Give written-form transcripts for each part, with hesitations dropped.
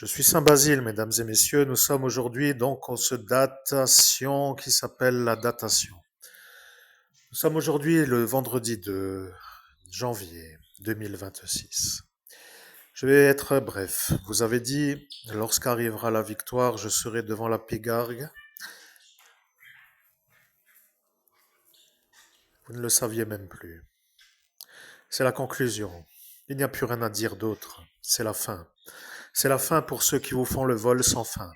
Je suis Saint Basile, mesdames et messieurs. Nous sommes aujourd'hui donc en ce datation qui s'appelle la datation. Nous sommes aujourd'hui le vendredi de janvier 2026. Je vais être bref. Vous avez dit, lorsqu'arrivera la victoire, je serai devant la pigargue. Vous ne le saviez même plus. C'est la conclusion. Il n'y a plus rien à dire d'autre. C'est la fin. C'est la fin pour ceux qui vous font le vol sans fin.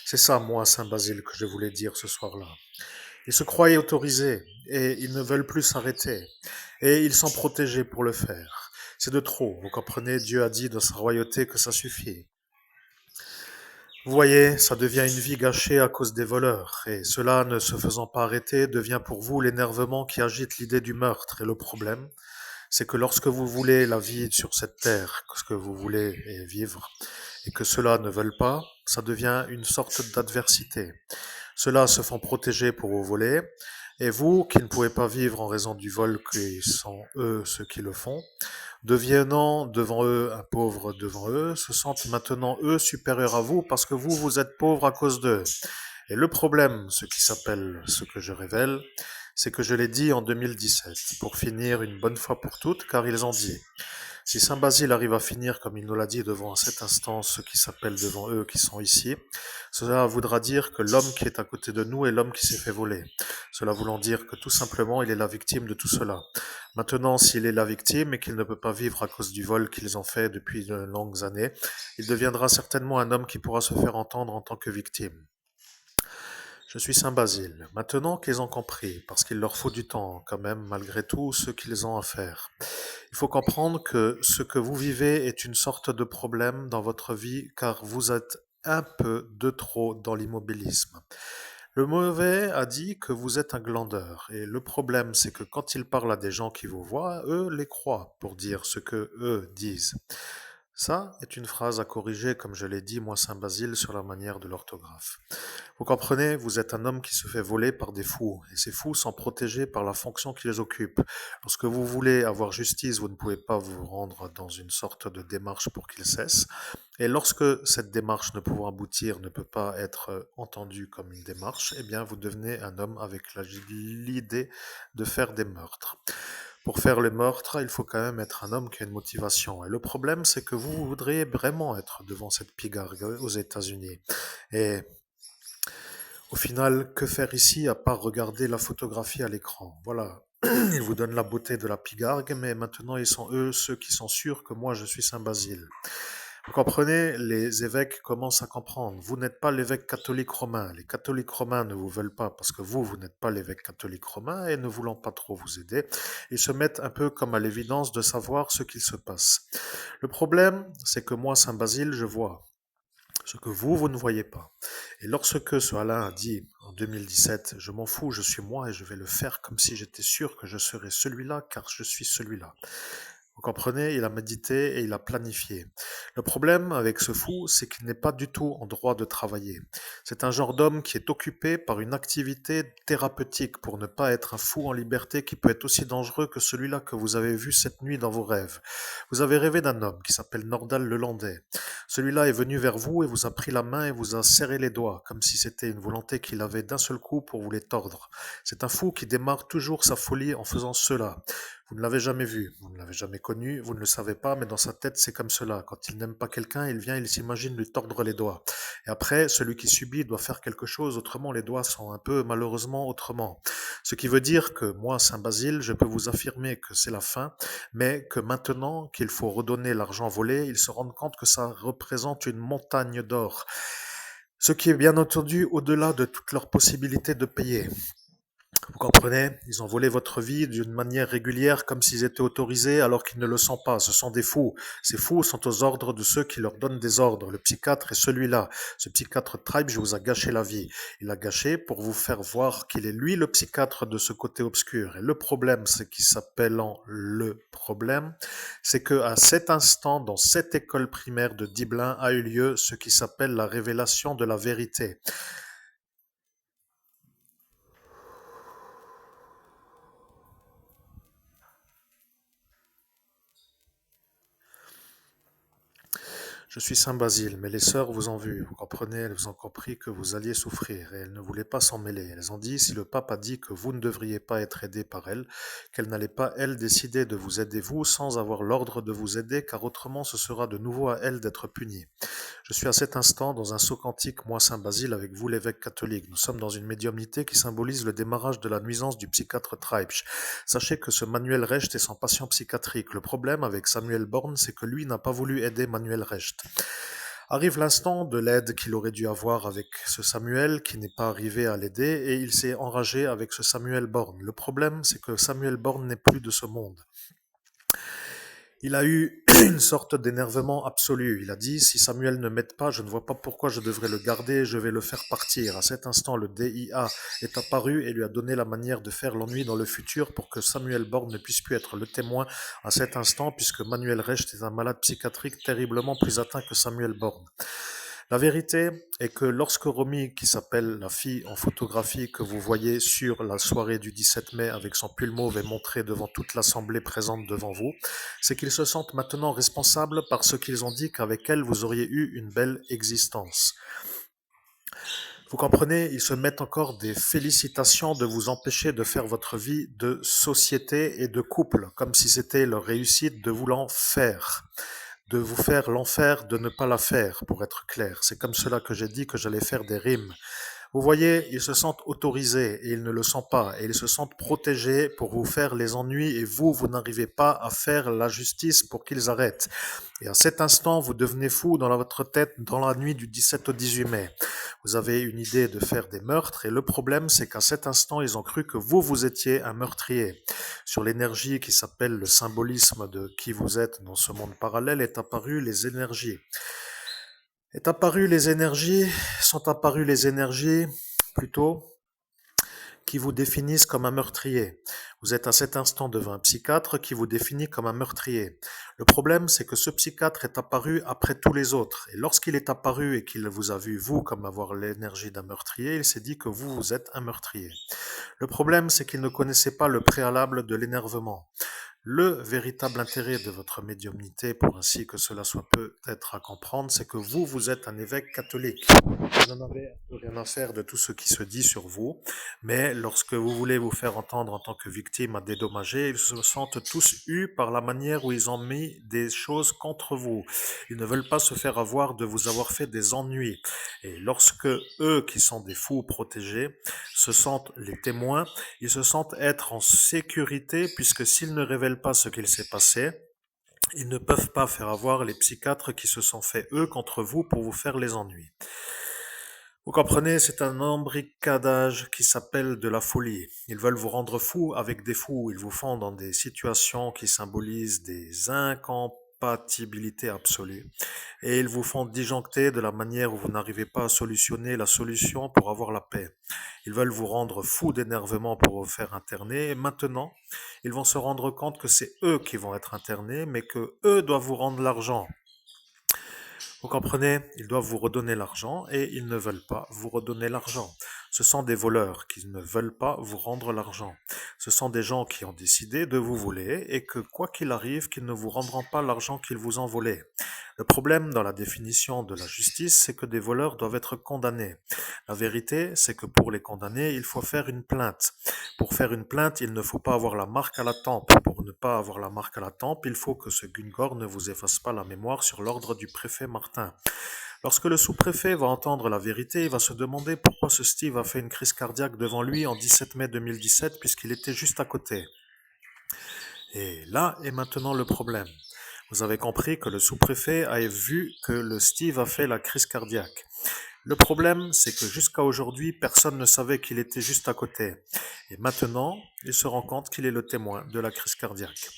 C'est ça, moi, Saint Basile, que je voulais dire ce soir-là. Ils se croyaient autorisés et ils ne veulent plus s'arrêter. Et ils sont protégés pour le faire. C'est de trop, vous comprenez, Dieu a dit dans sa royauté que ça suffit. Vous voyez, ça devient une vie gâchée à cause des voleurs, et cela, ne se faisant pas arrêter, devient pour vous l'énervement qui agite l'idée du meurtre. Et le problème, c'est que lorsque vous voulez la vie sur cette terre, ce que vous voulez est vivre, et que cela ne veulent pas, ça devient une sorte d'adversité. Ceux-là se font protéger pour vous voler, et vous, qui ne pouvez pas vivre en raison du vol qui sont eux ceux qui le font, devenant devant eux un pauvre devant eux, se sentent maintenant eux supérieurs à vous parce que vous, vous êtes pauvres à cause d'eux. Et le problème, ce qui s'appelle ce que je révèle, c'est que je l'ai dit en 2017, pour finir une bonne fois pour toutes, car ils ont dit. Si Saint Basile arrive à finir comme il nous l'a dit devant cette instance, ceux qui s'appellent devant eux qui sont ici, cela voudra dire que l'homme qui est à côté de nous est l'homme qui s'est fait voler. Cela voulant dire que tout simplement il est la victime de tout cela. Maintenant, s'il est la victime et qu'il ne peut pas vivre à cause du vol qu'ils ont fait depuis de longues années, il deviendra certainement un homme qui pourra se faire entendre en tant que victime. Je suis Saint Basile. Maintenant qu'ils ont compris, parce qu'il leur faut du temps quand même, malgré tout ce qu'ils ont à faire. Il faut comprendre que ce que vous vivez est une sorte de problème dans votre vie, car vous êtes un peu de trop dans l'immobilisme. Le mauvais a dit que vous êtes un glandeur, et le problème c'est que quand il parle à des gens qui vous voient, eux les croient pour dire ce que eux disent. Ça est une phrase à corriger, comme je l'ai dit, moi Saint Basile, sur la manière de l'orthographe. Vous comprenez, vous êtes un homme qui se fait voler par des fous, et ces fous sont protégés par la fonction qu'ils occupent. Lorsque vous voulez avoir justice, vous ne pouvez pas vous rendre dans une sorte de démarche pour qu'ils cessent, et lorsque cette démarche ne pouvant aboutir ne peut pas être entendue comme une démarche, eh bien vous devenez un homme avec l'idée de faire des meurtres. Pour faire le meurtre, il faut quand même être un homme qui a une motivation. Et le problème, c'est que vous voudriez vraiment être devant cette pigargue aux États-Unis. Et au final, que faire ici à part regarder la photographie à l'écran? Voilà. Ils vous donnent la beauté de la pigargue, mais maintenant ils sont eux ceux qui sont sûrs que moi je suis Saint Basile. Vous comprenez, les évêques commencent à comprendre. Vous n'êtes pas l'évêque catholique romain. Les catholiques romains ne vous veulent pas parce que vous n'êtes pas l'évêque catholique romain et ne voulant pas trop vous aider, ils se mettent un peu comme à l'évidence de savoir ce qu'il se passe. Le problème, c'est que moi, Saint Basile, je vois ce que vous ne voyez pas. Et lorsque ce Alain a dit en 2017, je m'en fous, je suis moi et je vais le faire comme si j'étais sûr que je serais celui-là, car je suis celui-là. Vous comprenez, il a médité et il a planifié. Le problème avec ce fou, c'est qu'il n'est pas du tout en droit de travailler. C'est un genre d'homme qui est occupé par une activité thérapeutique pour ne pas être un fou en liberté qui peut être aussi dangereux que celui-là que vous avez vu cette nuit dans vos rêves. Vous avez rêvé d'un homme qui s'appelle Nordal Lelandais. Celui-là est venu vers vous et vous a pris la main et vous a serré les doigts, comme si c'était une volonté qu'il avait d'un seul coup pour vous les tordre. C'est un fou qui démarre toujours sa folie en faisant cela. Vous ne l'avez jamais vu, vous ne l'avez jamais connu, vous ne le savez pas, mais dans sa tête, c'est comme cela. Quand il n'aime pas quelqu'un, il vient, il s'imagine lui tordre les doigts. Et après, celui qui subit doit faire quelque chose, autrement les doigts sont un peu, malheureusement, autrement. Ce qui veut dire que moi, Saint Basile, je peux vous affirmer que c'est la fin, mais que maintenant qu'il faut redonner l'argent volé, ils se rendent compte que ça représente une montagne d'or. Ce qui est bien entendu au-delà de toutes leurs possibilités de payer. Vous comprenez? Ils ont volé votre vie d'une manière régulière comme s'ils étaient autorisés alors qu'ils ne le sont pas. Ce sont des fous. Ces fous sont aux ordres de ceux qui leur donnent des ordres. Le psychiatre est celui-là. Ce psychiatre Tribe, je vous a gâché la vie. Il a gâché pour vous faire voir qu'il est lui le psychiatre de ce côté obscur. Et le problème, c'est qu'il s'appelant le problème, c'est que à cet instant, dans cette école primaire de Diblin, a eu lieu ce qui s'appelle la révélation de la vérité. Je suis Saint Basile, mais les sœurs vous ont vu, vous comprenez, elles vous ont compris que vous alliez souffrir, et elles ne voulaient pas s'en mêler. Elles ont dit, si le pape a dit que vous ne devriez pas être aidé par elle, qu'elle n'allait pas, elle, décider de vous aider vous, sans avoir l'ordre de vous aider, car autrement ce sera de nouveau à elle d'être punie. Je suis à cet instant dans un saut quantique, moi Saint Basile, avec vous l'évêque catholique. Nous sommes dans une médiumnité qui symbolise le démarrage de la nuisance du psychiatre Treibsch. Sachez que ce Manuel Recht est son patient psychiatrique. Le problème avec Samuel Born, c'est que lui n'a pas voulu aider Manuel Recht. Arrive l'instant de l'aide qu'il aurait dû avoir avec ce Samuel qui n'est pas arrivé à l'aider et il s'est enragé avec ce Samuel Born. Le problème, c'est que Samuel Born n'est plus de ce monde. Il a eu une sorte d'énervement absolu. Il a dit, si Samuel ne m'aide pas, je ne vois pas pourquoi je devrais le garder, je vais le faire partir. À cet instant, le DIA est apparu et lui a donné la manière de faire l'ennui dans le futur pour que Samuel Born ne puisse plus être le témoin à cet instant, puisque Manuel Recht est un malade psychiatrique terriblement plus atteint que Samuel Born. La vérité est que lorsque Romy, qui s'appelle la fille en photographie que vous voyez sur la soirée du 17 mai avec son pull mauve est montrée devant toute l'assemblée présente devant vous, c'est qu'ils se sentent maintenant responsables parce qu'ils ont dit qu'avec elle vous auriez eu une belle existence. Vous comprenez, ils se mettent encore des félicitations de vous empêcher de faire votre vie de société et de couple, comme si c'était leur réussite de vous l'en faire. De vous faire l'enfer de ne pas la faire, pour être clair. C'est comme cela que j'ai dit que j'allais faire des rimes. Vous voyez, ils se sentent autorisés et ils ne le sont pas, et ils se sentent protégés pour vous faire les ennuis, et vous, vous n'arrivez pas à faire la justice pour qu'ils arrêtent. Et à cet instant, vous devenez fou dans votre tête dans la nuit du 17 au 18 mai. Vous avez une idée de faire des meurtres, et le problème, c'est qu'à cet instant, ils ont cru que vous étiez un meurtrier. Sur l'énergie qui s'appelle le symbolisme de qui vous êtes dans ce monde parallèle est apparu les énergies. Sont apparues les énergies, plutôt, qui vous définissent comme un meurtrier. Vous êtes à cet instant devant un psychiatre qui vous définit comme un meurtrier. Le problème, c'est que ce psychiatre est apparu après tous les autres. Et lorsqu'il est apparu et qu'il vous a vu, vous, comme avoir l'énergie d'un meurtrier, il s'est dit que vous êtes un meurtrier. Le problème, c'est qu'il ne connaissait pas le préalable de l'énervement. Le véritable intérêt de votre médiumnité, pour ainsi que cela soit peut-être à comprendre, c'est que vous êtes un évêque catholique. Vous n'en avez rien à faire de tout ce qui se dit sur vous, mais lorsque vous voulez vous faire entendre en tant que victime à dédommager, ils se sentent tous eus par la manière où ils ont mis des choses contre vous. Ils ne veulent pas se faire avoir de vous avoir fait des ennuis. Et lorsque eux, qui sont des fous protégés, se sentent les témoins, ils se sentent être en sécurité puisque s'ils ne révèlent pas ce qu'il s'est passé, ils ne peuvent pas faire avoir les psychiatres qui se sont faits eux contre vous pour vous faire les ennuis. Vous comprenez, c'est un embricadage qui s'appelle de la folie. Ils veulent vous rendre fou avec des fous. Ils vous font dans des situations qui symbolisent des incompatibilités absolues. Et ils vous font disjoncter de la manière où vous n'arrivez pas à solutionner la solution pour avoir la paix. Ils veulent vous rendre fou d'énervement pour vous faire interner. Et maintenant, ils vont se rendre compte que c'est eux qui vont être internés, mais que eux doivent vous rendre l'argent. Vous comprenez, ils doivent vous redonner l'argent et ils ne veulent pas vous redonner l'argent. Ce sont des voleurs qui ne veulent pas vous rendre l'argent. Ce sont des gens qui ont décidé de vous voler et que quoi qu'il arrive, qu'ils ne vous rendront pas l'argent qu'ils vous ont volé. Le problème dans la définition de la justice, c'est que des voleurs doivent être condamnés. La vérité, c'est que pour les condamner, il faut faire une plainte. Pour faire une plainte, il ne faut pas avoir la marque à la tempe. Pour ne pas avoir la marque à la tempe, il faut que ce Gungor ne vous efface pas la mémoire sur l'ordre du préfet Martin. Lorsque le sous-préfet va entendre la vérité, il va se demander pourquoi ce Steve a fait une crise cardiaque devant lui en 17 mai 2017 puisqu'il était juste à côté. Et là est maintenant le problème. Vous avez compris que le sous-préfet a vu que le Steve a fait la crise cardiaque. Le problème, c'est que jusqu'à aujourd'hui, personne ne savait qu'il était juste à côté. Et maintenant, il se rend compte qu'il est le témoin de la crise cardiaque.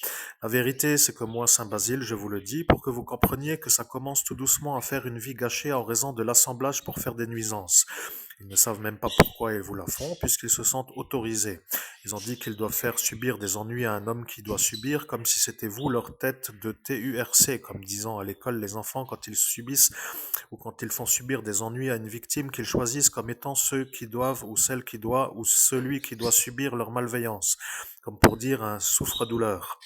La vérité, c'est que moi, Saint Basile, je vous le dis, pour que vous compreniez que ça commence tout doucement à faire une vie gâchée en raison de l'assemblage pour faire des nuisances. Ils ne savent même pas pourquoi ils vous la font, puisqu'ils se sentent autorisés. Ils ont dit qu'ils doivent faire subir des ennuis à un homme qui doit subir, comme si c'était vous leur tête de TURC, comme disant à l'école les enfants quand ils subissent ou quand ils font subir des ennuis à une victime qu'ils choisissent comme étant ceux qui doivent ou celle qui doit ou celui qui doit subir leur malveillance, comme pour dire un souffre-douleur.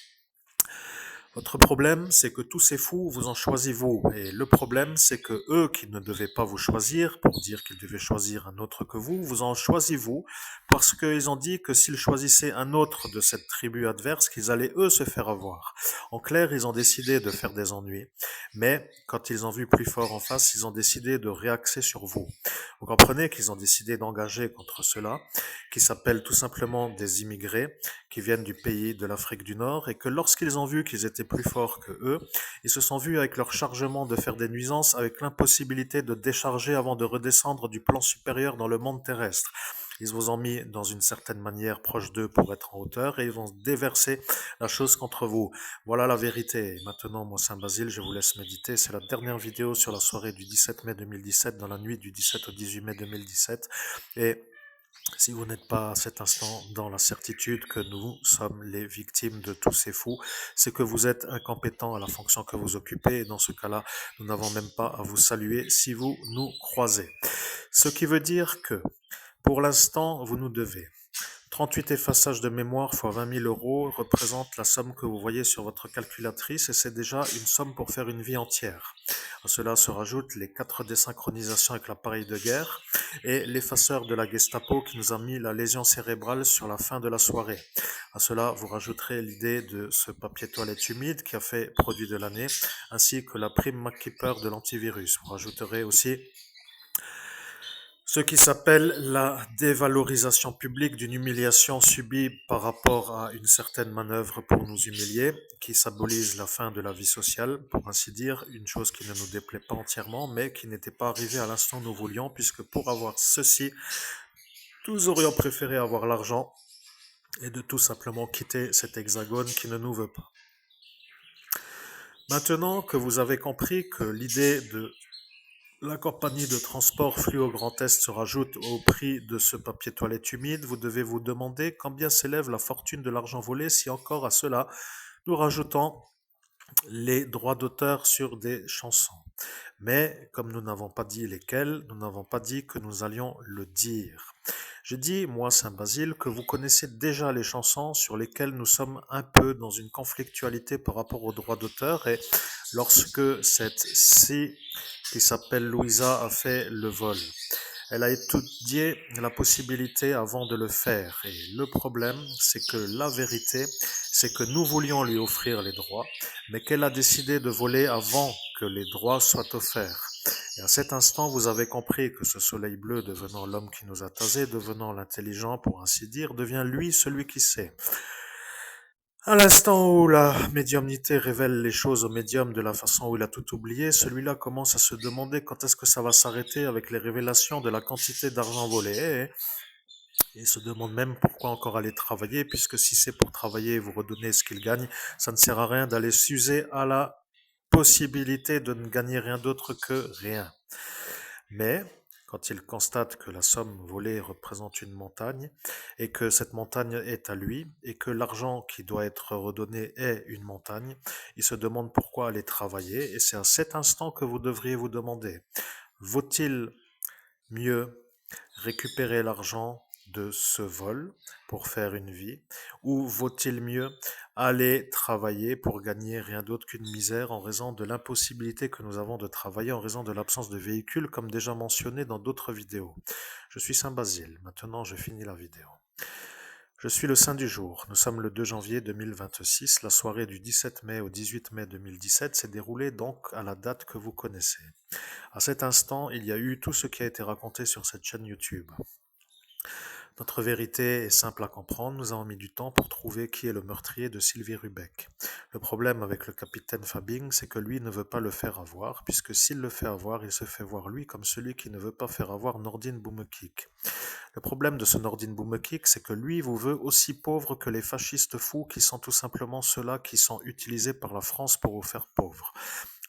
Votre problème, c'est que tous ces fous vous ont choisi vous. Et le problème, c'est que eux qui ne devaient pas vous choisir, pour dire qu'ils devaient choisir un autre que vous ont choisi vous, parce qu'ils ont dit que s'ils choisissaient un autre de cette tribu adverse, qu'ils allaient eux se faire avoir. En clair, ils ont décidé de faire des ennuis. Mais quand ils ont vu plus fort en face, ils ont décidé de réaxer sur vous. Vous comprenez qu'ils ont décidé d'engager contre cela, qui s'appellent tout simplement des immigrés, qui viennent du pays de l'Afrique du Nord, et que lorsqu'ils ont vu qu'ils étaient plus forts que eux, ils se sont vus avec leur chargement de faire des nuisances, avec l'impossibilité de décharger avant de redescendre du plan supérieur dans le monde terrestre. Ils vous ont mis dans une certaine manière proche d'eux pour être en hauteur et ils vont déverser la chose contre vous. Voilà la vérité. Et maintenant, moi, Saint-Basile, je vous laisse méditer. C'est la dernière vidéo sur la soirée du 17 mai 2017, dans la nuit du 17 au 18 mai 2017. Et si vous n'êtes pas à cet instant dans la certitude que nous sommes les victimes de tous ces fous, c'est que vous êtes incompétent à la fonction que vous occupez et dans ce cas-là, nous n'avons même pas à vous saluer si vous nous croisez. Ce qui veut dire que, pour l'instant, vous nous devez 38 effaçages de mémoire fois 20 000 euros représente la somme que vous voyez sur votre calculatrice et c'est déjà une somme pour faire une vie entière. À cela se rajoutent les 4 désynchronisations avec l'appareil de guerre et l'effaceur de la Gestapo qui nous a mis la lésion cérébrale sur la fin de la soirée. À cela, vous rajouterez l'idée de ce papier toilette humide qui a fait produit de l'année, ainsi que la prime MacKeeper de l'antivirus. Vous rajouterez aussi ce qui s'appelle la dévalorisation publique d'une humiliation subie par rapport à une certaine manœuvre pour nous humilier, qui symbolise la fin de la vie sociale, pour ainsi dire, une chose qui ne nous déplaît pas entièrement, mais qui n'était pas arrivée à l'instant où nous voulions, puisque pour avoir ceci, nous aurions préféré avoir l'argent et de tout simplement quitter cet hexagone qui ne nous veut pas. Maintenant que vous avez compris que l'idée de la compagnie de transport Fluo Grand Est se rajoute au prix de ce papier toilette humide. Vous devez vous demander combien s'élève la fortune de l'argent volé si encore à cela nous rajoutons les droits d'auteur sur des chansons. Mais comme nous n'avons pas dit lesquelles, nous n'avons pas dit que nous allions le dire. J'ai dit, moi Saint-Basile, que vous connaissez déjà les chansons sur lesquelles nous sommes un peu dans une conflictualité par rapport aux droits d'auteur et lorsque cette scie qui s'appelle Louisa a fait le vol. Elle a étudié la possibilité avant de le faire. Et le problème, c'est que la vérité, c'est que nous voulions lui offrir les droits, mais qu'elle a décidé de voler avant que les droits soient offerts. Et à cet instant, vous avez compris que ce soleil bleu, devenant l'homme qui nous a tasés, devenant l'intelligent, pour ainsi dire, devient lui celui qui sait. À l'instant où la médiumnité révèle les choses au médium de la façon où il a tout oublié, celui-là commence à se demander quand est-ce que ça va s'arrêter avec les révélations de la quantité d'argent volé. Et il se demande même pourquoi encore aller travailler, puisque si c'est pour travailler et vous redonner ce qu'il gagne, ça ne sert à rien d'aller s'user à la possibilité de ne gagner rien d'autre que rien. Mais quand il constate que la somme volée représente une montagne et que cette montagne est à lui et que l'argent qui doit être redonné est une montagne, il se demande pourquoi aller travailler et c'est à cet instant que vous devriez vous demander, vaut-il mieux récupérer l'argent de ce vol pour faire une vie ou vaut-il mieux aller travailler pour gagner rien d'autre qu'une misère en raison de l'impossibilité que nous avons de travailler en raison de l'absence de véhicules comme déjà mentionné dans d'autres vidéos. Je suis Saint-Basile, maintenant je finis la vidéo. Je suis le saint du jour. Nous sommes le 2 janvier 2026. La soirée du 17 mai au 18 mai 2017 s'est déroulée donc à la date que vous connaissez. À cet instant, il y a eu tout ce qui a été raconté sur cette chaîne YouTube. Notre vérité est simple à comprendre, nous avons mis du temps pour trouver qui est le meurtrier de Sylvie Rubeck. Le problème avec le capitaine Fabing, c'est que lui ne veut pas le faire avoir, puisque s'il le fait avoir, il se fait voir lui comme celui qui ne veut pas faire avoir Nordine Boumekik. Le problème de ce Nordine Boumekik, c'est que lui vous veut aussi pauvre que les fascistes fous qui sont tout simplement ceux-là qui sont utilisés par la France pour vous faire pauvre.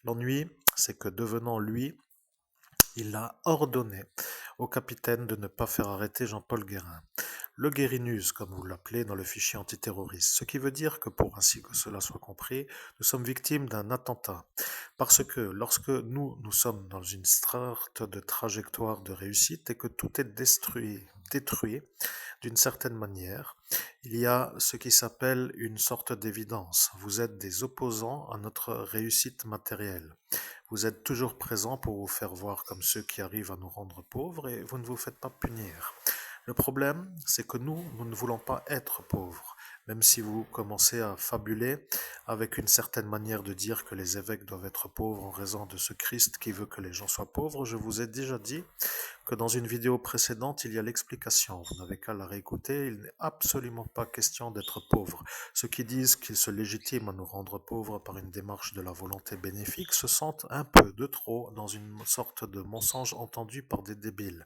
L'ennui, c'est que devenant lui, il a ordonné au capitaine de ne pas faire arrêter Jean-Paul Guérin. Le Guérinus, comme vous l'appelez dans le fichier antiterroriste. Ce qui veut dire que, pour ainsi que cela soit compris, nous sommes victimes d'un attentat. Parce que lorsque nous sommes dans une strate de trajectoire de réussite et que tout est détruit d'une certaine manière. Il y a ce qui s'appelle une sorte d'évidence. Vous êtes des opposants à notre réussite matérielle. Vous êtes toujours présents pour vous faire voir comme ceux qui arrivent à nous rendre pauvres et vous ne vous faites pas punir. Le problème, c'est que nous ne voulons pas être pauvres. Même si vous commencez à fabuler avec une certaine manière de dire que les évêques doivent être pauvres en raison de ce Christ qui veut que les gens soient pauvres, je vous ai déjà dit que dans une vidéo précédente, il y a l'explication. Vous n'avez qu'à la réécouter. Il n'est absolument pas question d'être pauvre. Ceux qui disent qu'ils se légitiment à nous rendre pauvres par une démarche de la volonté bénéfique se sentent un peu de trop dans une sorte de mensonge entendu par des débiles.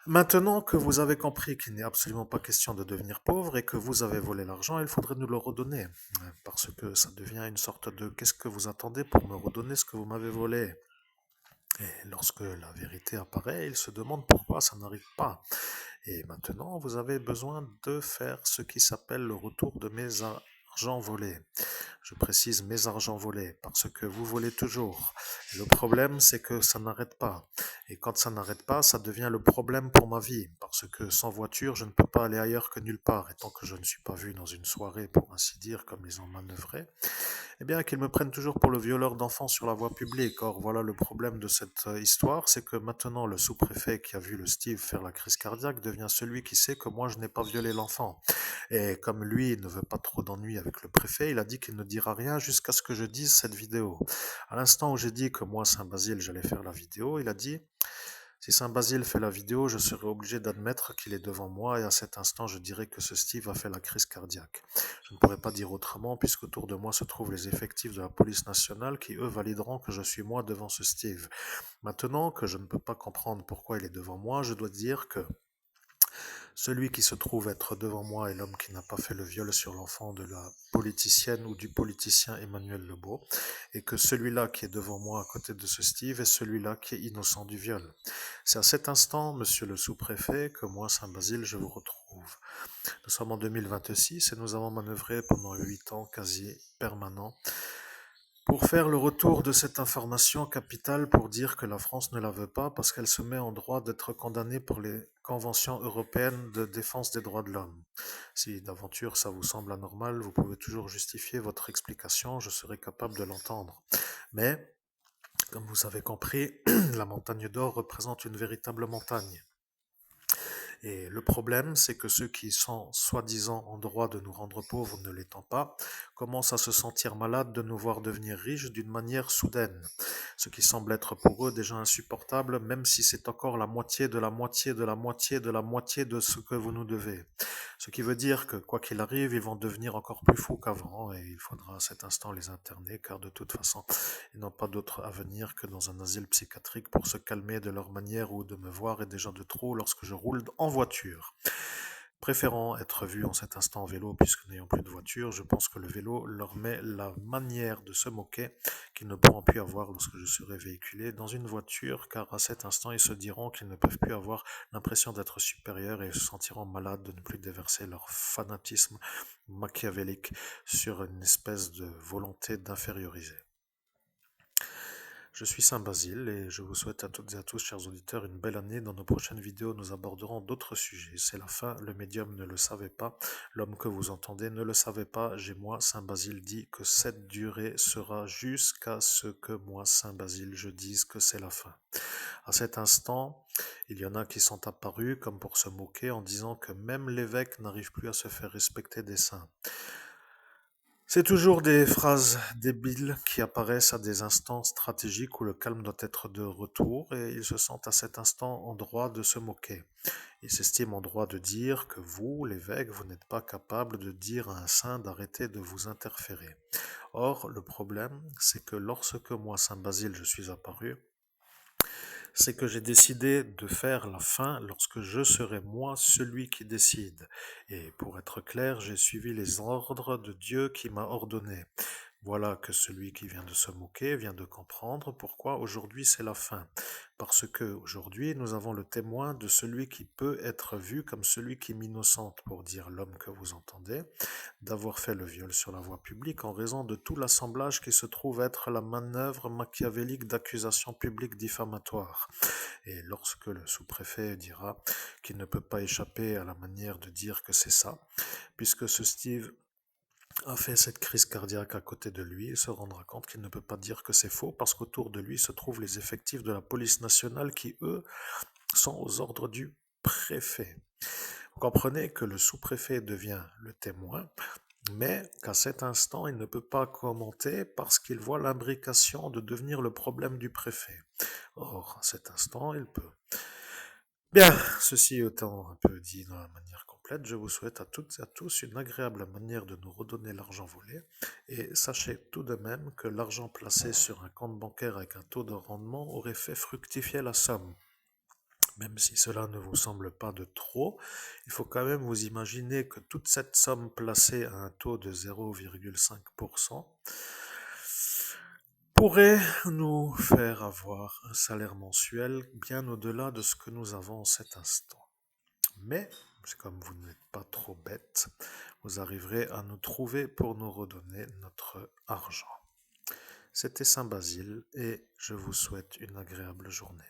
Maintenant que vous avez compris qu'il n'est absolument pas question de devenir pauvre et que vous avez volé l'argent, il faudrait nous le redonner. Parce que ça devient une sorte de qu'est-ce que vous attendez pour me redonner ce que vous m'avez volé? Et lorsque la vérité apparaît, il se demande pourquoi ça n'arrive pas. Et maintenant, vous avez besoin de faire ce qui s'appelle le retour de mes argents volés. Je précise mes argents volés parce que vous volez toujours. Et le problème, c'est que ça n'arrête pas. Et quand ça n'arrête pas, ça devient le problème pour ma vie. Parce que sans voiture, je ne peux pas aller ailleurs que nulle part. Et tant que je ne suis pas vu dans une soirée, pour ainsi dire, comme ils ont manœuvré, eh bien, qu'ils me prennent toujours pour le violeur d'enfants sur la voie publique. Or, voilà le problème de cette histoire, c'est que maintenant, le sous-préfet qui a vu le Steve faire la crise cardiaque devient celui qui sait que moi, je n'ai pas violé l'enfant. Et comme lui ne veut pas trop d'ennuis avec le préfet, il a dit qu'il ne dira rien jusqu'à ce que je dise cette vidéo. À l'instant où j'ai dit que moi, Saint-Basile, j'allais faire la vidéo, il a dit: si Saint-Basile fait la vidéo, je serai obligé d'admettre qu'il est devant moi et à cet instant, je dirai que ce Steve a fait la crise cardiaque. Je ne pourrais pas dire autrement puisque autour de moi se trouvent les effectifs de la police nationale qui, eux, valideront que je suis moi devant ce Steve. Maintenant que je ne peux pas comprendre pourquoi il est devant moi, je dois dire que celui qui se trouve être devant moi est l'homme qui n'a pas fait le viol sur l'enfant de la politicienne ou du politicien Emmanuel Lebeau, et que celui-là qui est devant moi à côté de ce Steve est celui-là qui est innocent du viol. C'est à cet instant, monsieur le sous-préfet, que moi, Saint-Basile, je vous retrouve. Nous sommes en 2026 et nous avons manœuvré pendant 8 ans quasi permanents pour faire le retour de cette information capitale pour dire que la France ne la veut pas parce qu'elle se met en droit d'être condamnée pour les conventions européennes de défense des droits de l'homme. Si d'aventure ça vous semble anormal, vous pouvez toujours justifier votre explication, je serai capable de l'entendre. Mais, comme vous avez compris, la montagne d'or représente une véritable montagne. Et le problème, c'est que ceux qui sont soi-disant en droit de nous rendre pauvres ne l'étant pas, commencent à se sentir malades de nous voir devenir riches d'une manière soudaine. Ce qui semble être pour eux déjà insupportable, même si c'est encore la moitié de la moitié de la moitié de la moitié de ce que vous nous devez. Ce qui veut dire que, quoi qu'il arrive, ils vont devenir encore plus fous qu'avant, et il faudra à cet instant les interner, car de toute façon, ils n'ont pas d'autre avenir que dans un asile psychiatrique pour se calmer de leur manière ou de me voir est déjà de trop lorsque je roule en voiture. Préférant être vu en cet instant en vélo, puisque n'ayant plus de voiture, je pense que le vélo leur met la manière de se moquer qu'ils ne pourront plus avoir lorsque je serai véhiculé dans une voiture, car à cet instant, ils se diront qu'ils ne peuvent plus avoir l'impression d'être supérieurs et se sentiront malades de ne plus déverser leur fanatisme machiavélique sur une espèce de volonté d'inférioriser. Je suis Saint-Basile et je vous souhaite à toutes et à tous, chers auditeurs, une belle année. Dans nos prochaines vidéos, nous aborderons d'autres sujets. C'est la fin, le médium ne le savait pas, l'homme que vous entendez ne le savait pas. J'ai moi, Saint-Basile, dit que cette durée sera jusqu'à ce que moi, Saint-Basile, je dise que c'est la fin. À cet instant, il y en a qui sont apparus comme pour se moquer en disant que même l'évêque n'arrive plus à se faire respecter des saints. C'est toujours des phrases débiles qui apparaissent à des instants stratégiques où le calme doit être de retour et ils se sentent à cet instant en droit de se moquer. Ils s'estiment en droit de dire que vous, l'évêque, vous n'êtes pas capable de dire à un saint d'arrêter de vous interférer. Or, le problème, c'est que lorsque moi, Saint-Basile, je suis apparu, c'est que j'ai décidé de faire la fin lorsque je serai moi celui qui décide. Et pour être clair, j'ai suivi les ordres de Dieu qui m'a ordonné. Voilà que celui qui vient de se moquer vient de comprendre pourquoi aujourd'hui c'est la fin. Parce que aujourd'hui nous avons le témoin de celui qui peut être vu comme celui qui m'innocente, pour dire l'homme que vous entendez, d'avoir fait le viol sur la voie publique en raison de tout l'assemblage qui se trouve être la manœuvre machiavélique d'accusation publique diffamatoire. Et lorsque le sous-préfet dira qu'il ne peut pas échapper à la manière de dire que c'est ça, puisque ce Steve a fait cette crise cardiaque à côté de lui, il se rendra compte qu'il ne peut pas dire que c'est faux parce qu'autour de lui se trouvent les effectifs de la police nationale qui, eux, sont aux ordres du préfet. Vous comprenez que le sous-préfet devient le témoin, mais qu'à cet instant, il ne peut pas commenter parce qu'il voit l'imbrication de devenir le problème du préfet. Or, à cet instant, il peut. Bien, ceci étant un peu dit dans la manière complète, je vous souhaite à toutes et à tous une agréable manière de nous redonner l'argent volé. Et sachez tout de même que l'argent placé sur un compte bancaire avec un taux de rendement aurait fait fructifier la somme. Même si cela ne vous semble pas de trop, il faut quand même vous imaginer que toute cette somme placée à un taux de 0,5% pourrait nous faire avoir un salaire mensuel bien au-delà de ce que nous avons en cet instant. Mais, comme vous n'êtes pas trop bête, vous arriverez à nous trouver pour nous redonner notre argent. C'était Saint Basile et je vous souhaite une agréable journée.